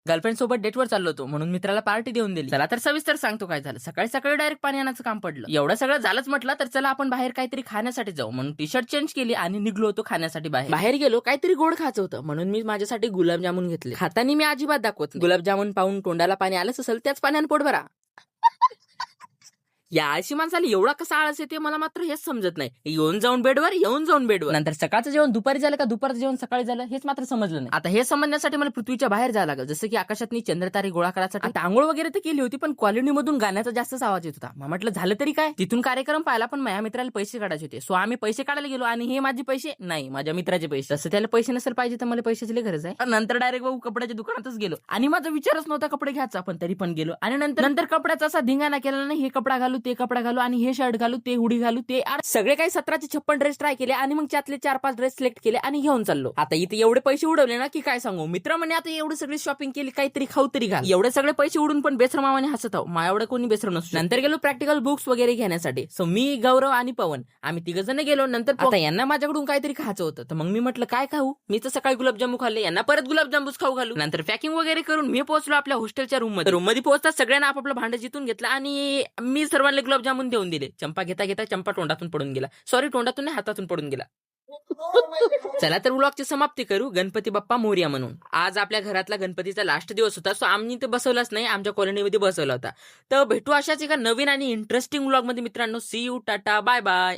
Girlfriend सोबत डेटवर चाललो होतो म्हणून मित्राला पार्टी देऊन दिली. चला तर सविस्तर सांगतो काय झालं. सकाळी सकाळी डायरेक्ट पाणी आणायचं काम पडलं. एवढं सगळं झालंच म्हटलं तर चला आपण बाहेर काहीतरी खाण्यासाठी जाऊ म्हणून टी शर्ट चेंज केली आणि निघलो होतो खाण्यासाठी. बाहेर गेलो, काहीतरी गोड खायचं होतं म्हणून मी माझ्यासाठी गुलाबजामुन घेतले. खाताना मी अजिबात दाखवत नाही. गुलाबजामुन पाहून तोंडाला पाणी आलंच असेल, त्याच पाण्याने पोट भरा. या आळशी माणसाला एवढा कसा आळस येते मला मात्र हेच समजत नाही. येऊन जाऊन बेडवर नंतर सकाळचं जेवण दुपारी झालं का दुपारचं जेवण सकाळी झालं हेच मात्र समजलं नाही. आता हे समजण्यासाठी मला पृथ्वीच्या बाहेर जायला लागलं, जसं की आकाशातनी चंद्रतारे गोळा करायसाठी. आता आंघोळ वगैरे तर केली होती पण कॉलनीमधून गाण्याचा जास्तच आवाज येत होता. मग म्हटलं झालं तरी काय, तिथून कार्यक्रम पाहिला पण माझ्या मित्राला पैसे काढायचे होते. सो आम्ही पैसे काढायला गेलो आणि हे माझे पैसे नाही, माझ्या मित्राचे पैसे. तसं त्याला पैसे नसेल पाहिजे तर मला पैशाची गरज आहे. नंतर डायरेक्ट भाऊ कपड्याच्या दुकानातच गेलो आणि माझा विचारच नव्हता कपडे घ्यायचा, पण तरी पण गेलो. आणि नंतर कपड्याचा असा धिंगाणा केला नाही, हे कपडा घालू ते कपडा घालू आणि हे शर्ट घालू ते हुडी घालू ते सगळे काही 1756 ड्रेस ट्राय केले आणि मग त्यातले 4-5 ड्रेस सिलेक्ट केले आणि घेऊन चाललो. आता इथे एवढे पैसे उडवले ना की काय सांगू. मित्र म्हणे आता एवढी सगळी शॉपिंग केली काहीतरी खाऊ तरी घाल. एवढे सगळे पैसे उडून पण बेसरमावाने हसत आहो. माझ्या एवढं कोणी बेसर नसतो. नंतर गेलो प्रॅक्टिकल बुक्स वगैरे घेण्यासाठी. सो मी, गौरव आणि पवन आम्ही 3 जण गेलो. नंतर आता यांना माझ्याकडून काहीतरी खायचं होतं तर मग मी म्हटलं काय खाऊ. मी तर सकाळी गुलाबजामू खाल्ले, यांना परत गुलाबजामूच खाऊ घालू. नंतर पॅकिंग वगैरे करून मी पोहोचलो आपल्या हॉस्टेलच्या रूम मध्ये पोहोचता सगळ्यांना आपापलं भांडं जिथून घेतलं आणि मी सर्वांना गुलाबजामुन देऊन दिले. चंपा घेता चंपा तोंडातून पडून गेला. सॉरी, तोंडातून नाही, हातातून पडून गेला. चला तर व्लॉगची समाप्ती करू. गणपती बाप्पा मोरया म्हणून. आज आपल्या घरातला गणपतीचा लास्ट दिवस होता. सो आम्ही ते बसवलाच नाही, आमच्या कॉलनीमध्ये बसवला होता. तर भेटू अशाच एका नवीन आणि इंटरेस्टिंग व्लॉग मध्ये मित्रांनो. See you, tata, bye bye.